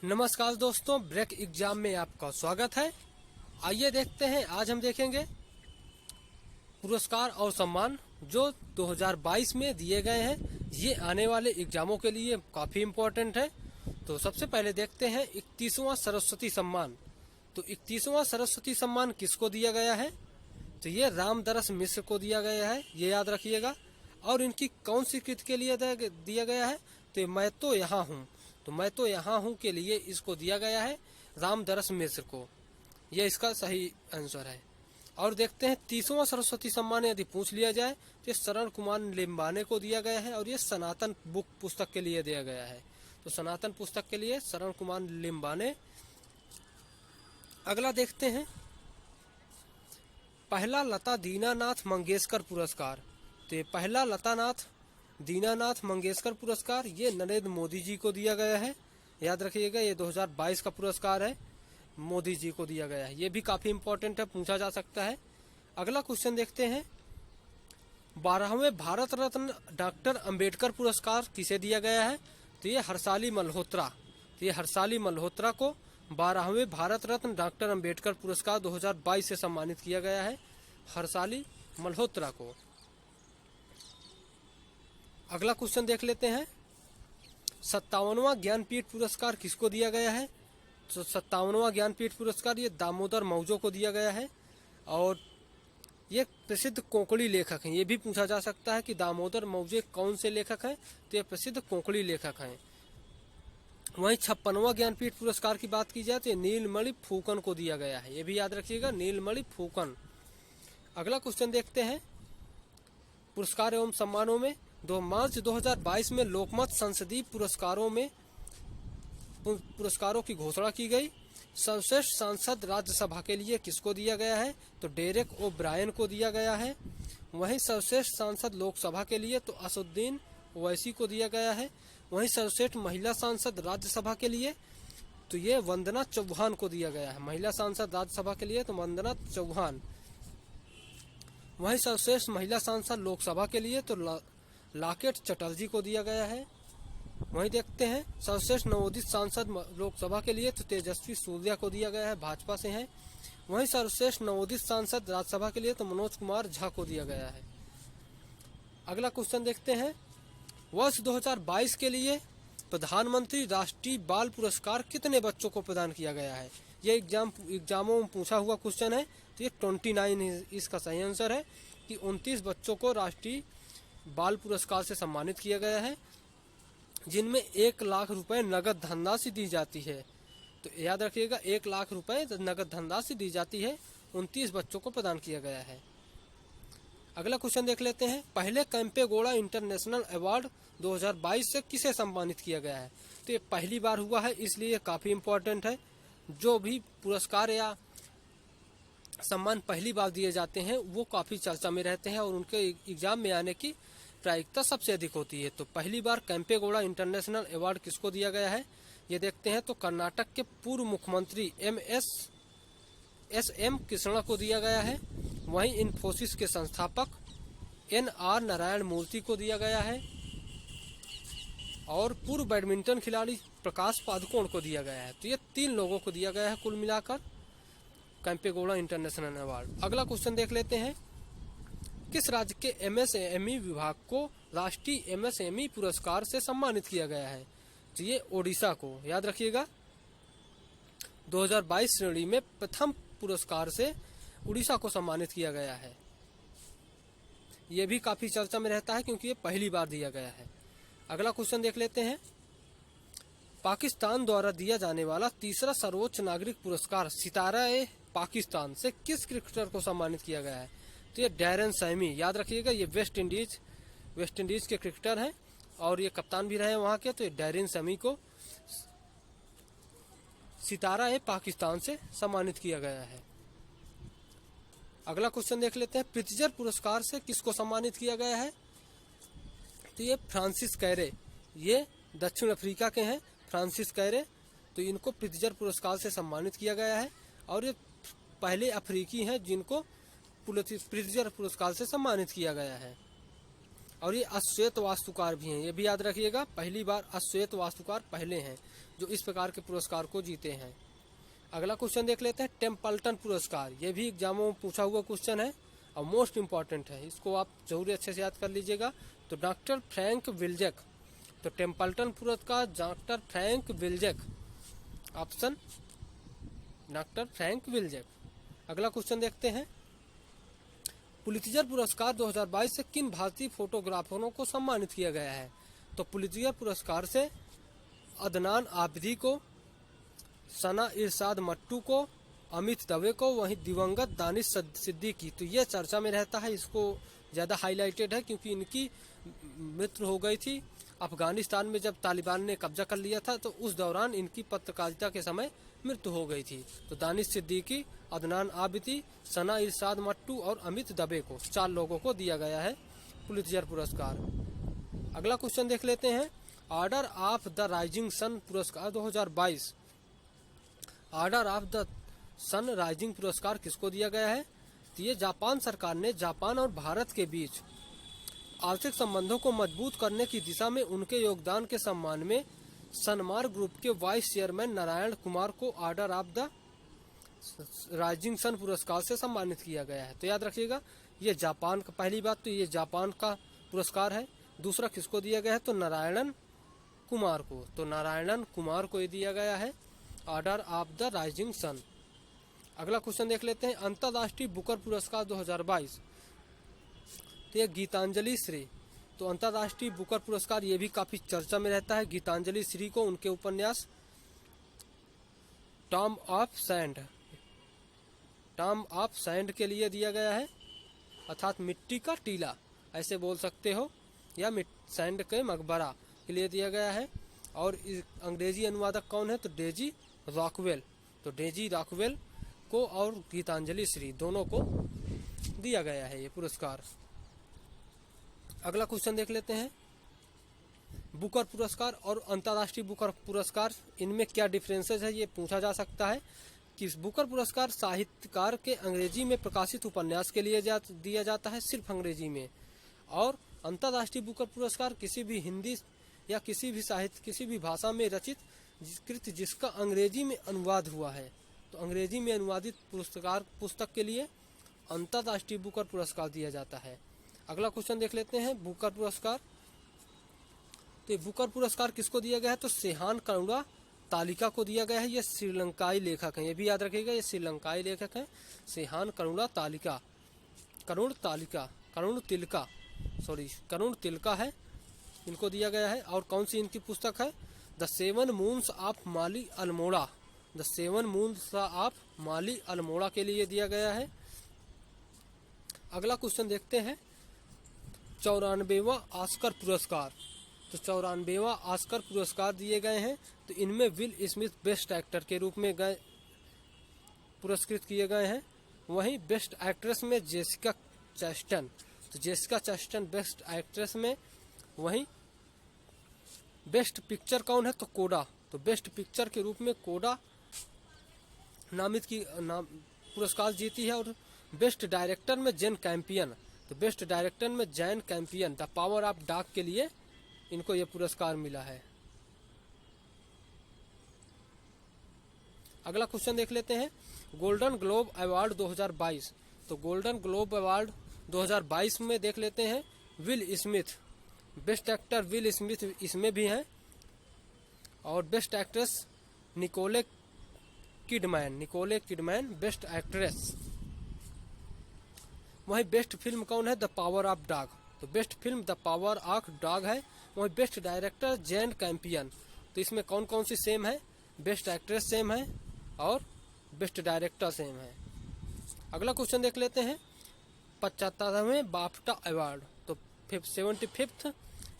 नमस्कार दोस्तों, break exam में आपका स्वागत है। आइए देखते हैं, आज हम देखेंगे पुरस्कार और सम्मान जो 2022 में दिए गए हैं। ये आने वाले एग्जामों के लिए काफ़ी इम्पोर्टेंट है। तो सबसे पहले देखते हैं 31वां सरस्वती सम्मान। तो 31वां सरस्वती सम्मान किसको दिया गया है? तो ये रामदरस मिश्र को दिया गया है, ये याद रखिएगा। और इनकी कौन सी कृति के लिए दिया गया है? तो मैं तो यहाँ हूँ, तो मैं तो यहाँ हूँ के लिए इसको दिया गया है रामदरस मिश्र को। यह इसका सही आंसर है। और देखते हैं 30वां सरस्वती सम्मान यदि पूछ लिया जाए तो ये शरण कुमार लिम्बाने को दिया गया है और ये सनातन बुक पुस्तक के लिए दिया गया है। तो सनातन पुस्तक के लिए शरण कुमार लिम्बाने। अगला देखते हैं पहला लता दीनानाथ मंगेशकर पुरस्कार। तो ये पहला लतानाथ दीनानाथ मंगेशकर पुरस्कार ये नरेंद्र मोदी जी को दिया गया है। याद रखिएगा, ये 2022 का पुरस्कार है, मोदी जी को दिया गया है। ये भी काफ़ी इम्पोर्टेंट है, पूछा जा सकता है। अगला क्वेश्चन देखते हैं 12वें भारत रत्न डॉक्टर अंबेडकर पुरस्कार किसे दिया गया है? तो ये हर्षाली मल्होत्रा। तो ये हर्षाली मल्होत्रा को 12वें भारत रत्न डॉक्टर अंबेडकर पुरस्कार 2022 से सम्मानित किया गया है, हर्षाली मल्होत्रा को। अगला क्वेश्चन देख लेते हैं 57वां ज्ञानपीठ पुरस्कार किसको दिया गया है? तो 57वां ज्ञानपीठ पुरस्कार ये दामोदर मौजो को दिया गया है। और ये प्रसिद्ध कोंकणी लेखक हैं, ये भी पूछा जा सकता है कि दामोदर मौजो कौन से लेखक हैं? तो ये प्रसिद्ध कोंकणी लेखक हैं। वहीं 56वां ज्ञानपीठ पुरस्कार की बात की जाए तो नीलमणि फूकन को दिया गया है, ये भी याद रखिएगा, नीलमणि फूकन। अगला क्वेश्चन देखते हैं पुरस्कार एवं सम्मानों में 2 मार्च 2022 में लोकमत संसदीय पुरस्कारों की घोषणा की गई। सर्वश्रेष्ठ सांसद राज्यसभा के लिए किसको दिया गया है? तो डेरेक ओ ब्रायन को दिया गया है। वहीं सर्वश्रेष्ठ सांसद लोकसभा के लिए तो असदुद्दीन ओवैसी को दिया गया है। वहीं सर्वश्रेष्ठ महिला सांसद राज्यसभा के लिए तो ये वंदना चौहान को दिया गया है। महिला सांसद राज्यसभा के लिए तो वंदना चौहान। वहीं सर्वश्रेष्ठ महिला सांसद लोकसभा के लिए तो लाकेट चटर्जी को दिया गया है। वहीं देखते हैं सर्वश्रेष्ठ नवोदित सांसद लोकसभा के लिए तो तेजस्वी सूर्या को दिया गया है, भाजपा से हैं। वहीं सर्वश्रेष्ठ नवोदित सांसद राज्यसभा के लिए तो मनोज कुमार झा को दिया गया है। अगला क्वेश्चन देखते हैं वर्ष 2022 के लिए प्रधानमंत्री राष्ट्रीय बाल पुरस्कार कितने बच्चों को प्रदान किया गया है? ये एग्जामों में पूछा हुआ क्वेश्चन है। तो ये 29 इसका सही आंसर है कि 29 बच्चों को राष्ट्रीय बाल पुरस्कार से सम्मानित किया गया है, जिनमें 1 लाख रुपए नगद धनराशि दी जाती है। तो याद रखिएगा, 1 लाख रुपए नगद धनराशि दी जाती है, 29 बच्चों को प्रदान किया गया है। अगला क्वेश्चन देख लेते हैं पहले कैंपेगौड़ा इंटरनेशनल अवार्ड 2022 से किसे सम्मानित किया गया है? तो ये पहली बार हुआ है, इसलिए काफ़ी इम्पोर्टेंट है। जो भी पुरस्कार या सम्मान पहली बार दिए जाते हैं वो काफ़ी चर्चा में रहते हैं और उनके एग्जाम में आने की प्रायिकता सबसे अधिक होती है। तो पहली बार कैंपेगौड़ा इंटरनेशनल अवार्ड किसको दिया गया है? ये देखते हैं तो कर्नाटक के पूर्व मुख्यमंत्री एम कृष्णा को दिया गया है। वहीं इन्फोसिस के संस्थापक NR नारायण मूर्ति को दिया गया है। और पूर्व बैडमिंटन खिलाड़ी प्रकाश पादुकोण को दिया गया है। तो ये 3 लोगों को दिया गया है कुल मिलाकर कैंपेगौड़ा इंटरनेशनल अवार्ड। अगला क्वेश्चन देख लेते हैं किस राज्य के MSME विभाग को राष्ट्रीय MSME पुरस्कार से सम्मानित किया गया है? तो ये ओडिशा को। याद रखिएगा, 2022 श्रेणी में प्रथम पुरस्कार से उड़ीसा को सम्मानित किया गया है। ये भी काफ़ी चर्चा में रहता है क्योंकि ये पहली बार दिया गया है। अगला क्वेश्चन देख लेते हैं पाकिस्तान द्वारा दिया जाने वाला तीसरा सर्वोच्च नागरिक पुरस्कार सितारा-ए-पाकिस्तान से किस क्रिकेटर को सम्मानित किया गया है? तो ये डैरेन सैमी। याद रखिएगा, ये वेस्ट इंडीज के क्रिकेटर हैं और ये कप्तान भी रहे वहाँ के। तो ये डैरेन सैमी को सितारा-ए-पाकिस्तान से सम्मानित किया गया है। अगला क्वेश्चन देख लेते हैं प्रित्जर पुरस्कार से किसको सम्मानित किया गया है? तो ये फ्रांसिस कैरे, ये दक्षिण अफ्रीका के हैं, फ्रांसिस कैरे। तो इनको प्रित्जर पुरस्कार से सम्मानित किया गया है और ये पहले अफ्रीकी हैं जिनको प्रित्जर पुरस्कार से सम्मानित किया गया है। और ये अश्वेत वास्तुकार भी हैं, ये भी याद रखिएगा। पहली बार अश्वेत वास्तुकार पहले हैं जो इस प्रकार के पुरस्कार को जीते हैं। अगला क्वेश्चन देख लेते हैं, टेम्पल्टन पुरस्कार। ये भी एग्जामों में पूछा हुआ क्वेश्चन है और मोस्ट इम्पॉर्टेंट है, इसको आप जरूर अच्छे से याद कर लीजिएगा। तो डॉक्टर फ्रैंक विल्जेक, तो टेम्पल्टन पुरस्कार doctor Frank Wilczek, option doctor Frank Wilczek. अगला क्वेश्चन देखते हैं, पुलित्जर पुरस्कार 2022 से किन भारतीय फोटोग्राफरों को सम्मानित किया गया है? तो पुलित्जर पुरस्कार से अदनान आबिदी को, सना इरशाद मट्टू को, अमित दवे को, वहीं दिवंगत दानिश सिद्दीकी। तो ये चर्चा में रहता है, इसको ज़्यादा हाईलाइटेड है क्योंकि इनकी मृत्यु हो गई थी अफगानिस्तान में जब तालिबान ने कब्जा कर लिया था, तो उस दौरान इनकी पत्रकारिता के समय मृत्यु हो गई थी। तो दानिश सिद्दीकी, अदनान आबिदी, सना इरशाद मट्टू और अमित दवे को, 4 लोगों को दिया गया है पुलित्जर पुरस्कार। अगला क्वेश्चन देख लेते हैं, order of the rising sun पुरस्कार 2022। Order of the sun rising पुरस्कार किसको दिया गया है? तो ये जापान सरकार ने जापान और भारत के बीच आर्थिक संबंधों को मजबूत करने की दिशा में उनके योगदान के सम्मान में सनमार्ग ग्रुप के वाइस चेयरमैन नारायण कुमार को order of the rising sun पुरस्कार से सम्मानित किया गया है। तो याद रखिएगा, ये जापान का, पहली बात तो ये जापान का पुरस्कार है। दूसरा किसको दिया गया है? तो नारायणन कुमार को, तो नारायणन कुमार को ये दिया गया है order of the rising sun. अगला क्वेश्चन देख लेते हैं, अंतर्राष्ट्रीय बुकर पुरस्कार 2022। तो ये गीतांजलि श्री, तो अंतर्राष्ट्रीय बुकर पुरस्कार ये भी काफी चर्चा में रहता है। गीतांजलि श्री को उनके उपन्यास टॉम ऑफ सैंड के लिए दिया गया है, अर्थात मिट्टी का टीला ऐसे बोल सकते हो, या सैंड के मकबरा के लिए दिया गया है। और अंग्रेजी अनुवादक कौन है? तो डेजी रॉकवेल, तो डेजी रॉकवेल को और गीतांजलि श्री दोनों को दिया गया है ये पुरस्कार। अगला क्वेश्चन देख लेते हैं, बुकर पुरस्कार और अंतर्राष्ट्रीय बुकर पुरस्कार, इनमें क्या डिफरेंसेस है ये पूछा जा सकता है। कि बुकर पुरस्कार साहित्यकार के अंग्रेजी में प्रकाशित उपन्यास के लिए दिया जाता है, सिर्फ अंग्रेजी में। और अंतर्राष्ट्रीय बुकर पुरस्कार किसी भी हिंदी या किसी भी साहित्य, किसी भी भाषा में रचित कृति जिसका अंग्रेजी में अनुवाद हुआ है, तो अंग्रेजी में अनुवादित पुस्तक के लिए अंतर्राष्ट्रीय बुकर पुरस्कार दिया जाता है। अगला क्वेश्चन देख लेते हैं, बुकर पुरस्कार। तो बुकर पुरस्कार किसको दिया गया है? तो सेहान करुणा तालिका को दिया गया है। ये श्रीलंकाई लेखक हैं, ये भी याद रखिएगा, ये श्रीलंकाई लेखक हैं, सेहान करुणा तालिका, करुण तिलका है, इनको दिया गया है। और कौन सी इनकी पुस्तक है? The 7 moons of Maali Almeida, the 7 moons of Maali Almeida के लिए दिया गया है। अगला क्वेश्चन देखते हैं, 94वां ऑस्कर पुरस्कार। तो 94वां ऑस्कर पुरस्कार दिए गए हैं। तो इनमें विल स्मिथ बेस्ट एक्टर के रूप में पुरस्कृत किए गए हैं। वहीं बेस्ट एक्ट्रेस में जेसिका चैस्टन, तो जेसिका चैस्टन बेस्ट एक्ट्रेस में। वहीं बेस्ट पिक्चर कौन है? तो कोडा, तो बेस्ट पिक्चर के रूप में कोडा नामित पुरस्कार जीती है। और बेस्ट डायरेक्टर में जेन कैंपियन, तो बेस्ट डायरेक्टर में Jane Campion the power of dog के लिए इनको ये पुरस्कार मिला है। अगला क्वेश्चन देख लेते हैं, गोल्डन ग्लोब अवार्ड 2022। तो गोल्डन ग्लोब अवार्ड 2022 में देख लेते हैं, Will Smith best actor, Will Smith इसमें भी हैं। और best actress Nicole Kidman best actress. वहीं बेस्ट फिल्म कौन है? द पावर ऑफ डॉग, तो best film the power of dog है। वहीं बेस्ट डायरेक्टर जैन कैंपियन, तो इसमें कौन कौन सी सेम है? बेस्ट एक्ट्रेस सेम है और बेस्ट डायरेक्टर सेम है। अगला क्वेश्चन देख लेते हैं, 75वें बाफ्टा अवार्ड। तो 75th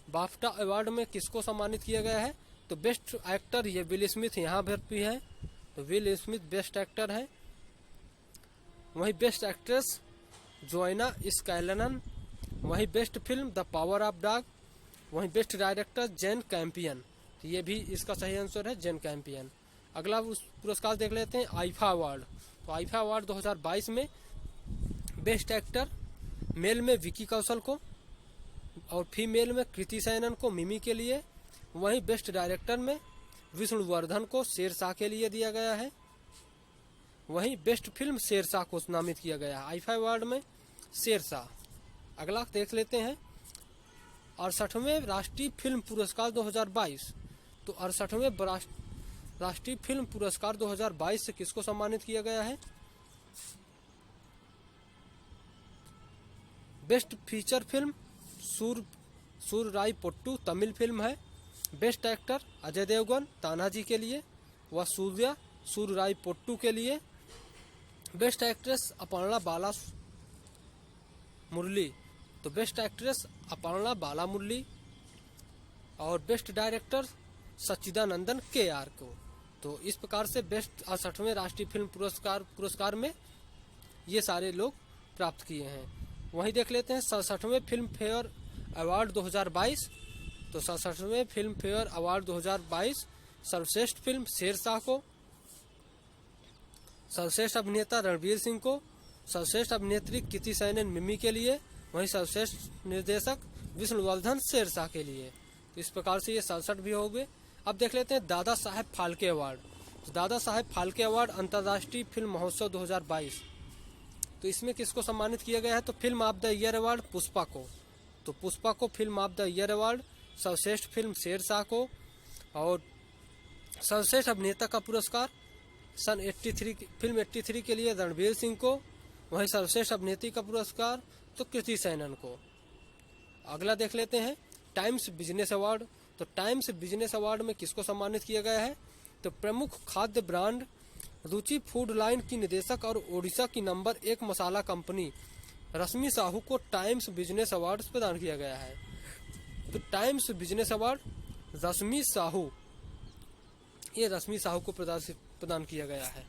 बाफ्टा अवार्ड में किसको सम्मानित किया गया है? तो बेस्ट एक्टर ये विल स्मिथ यहाँ पर भी है, तो विल स्मिथ बेस्ट एक्टर है। वहीं बेस्ट एक्ट्रेस जोइना स्कैलनन। वहीं best film the power of dog. वहीं बेस्ट डायरेक्टर जैन कैंपियन, तो ये भी इसका सही आंसर है, जैन कैंपियन। अगला पुरस्कार देख लेते हैं, आईफा अवार्ड। तो आईफा अवार्ड 2022 में बेस्ट एक्टर मेल में विकी कौशल को, और फीमेल में कृति सैनन को मिमी के लिए। वहीं बेस्ट डायरेक्टर में विष्णुवर्धन को शेरशाह के लिए दिया गया है। वहीं बेस्ट फिल्म शेरशाह को नामित किया गया है। आईफा अवार्ड में शेरशाह। अगला देख लेते हैं 68वें राष्ट्रीय फिल्म पुरस्कार 2022। तो 68वें राष्ट्रीय फिल्म पुरस्कार 2022 से किसको सम्मानित किया गया है? Best feature film Soorarai Pottru Tamil film है। बेस्ट एक्टर अजय देवगन तानाजी के लिए व सूर्या सूररायपोट्टू के लिए। बेस्ट एक्ट्रेस अपर्णा बाला मुरली, तो बेस्ट एक्ट्रेस अपर्णा बाला मुरली। और बेस्ट डायरेक्टर सच्चिदानंदन KR को। तो इस प्रकार से बेस्ट 68वें राष्ट्रीय फिल्म पुरस्कार में ये सारे लोग प्राप्त किए हैं। वहीं देख लेते हैं 67वें फिल्म फेयर अवार्ड 2022। तो 67वें फिल्म फेयर अवार्ड 2022 सर्वश्रेष्ठ फिल्म शेरशाह को, सर्वश्रेष्ठ अभिनेता रणवीर सिंह को, सर्वश्रेष्ठ अभिनेत्री कृति सैनन मिमी के लिए। वहीं सर्वश्रेष्ठ निर्देशक विष्णुवर्धन शेरशाह के लिए। तो इस प्रकार से ये 67 भी हो गए। अब देख लेते हैं दादा साहेब फाल्के अवार्ड। तो दादा साहेब फाल्के अवार्ड अंतर्राष्ट्रीय फिल्म महोत्सव 2022। तो इसमें किसको सम्मानित किया गया है? तो film of the year award Pushpa को। तो पुष्पा को film of the year award, सर्वश्रेष्ठ फिल्म शेरशाह को, और सर्वश्रेष्ठ अभिनेता का पुरस्कार सन 83 फिल्म 83 के लिए रणवीर सिंह को। वहीं सर्वश्रेष्ठ अभिनेत्री का पुरस्कार तो कृति सैनन को। अगला देख लेते हैं टाइम्स बिजनेस अवार्ड। तो टाइम्स बिजनेस अवार्ड में किसको सम्मानित किया गया है? तो प्रमुख खाद्य ब्रांड रुचि फूड लाइन की निदेशक और ओडिशा की नंबर 1 मसाला कंपनी रश्मि साहू को टाइम्स बिजनेस अवार्ड प्रदान किया गया है। तो टाइम्स बिजनेस अवार्ड रश्मि साहू को प्रदान किया गया है।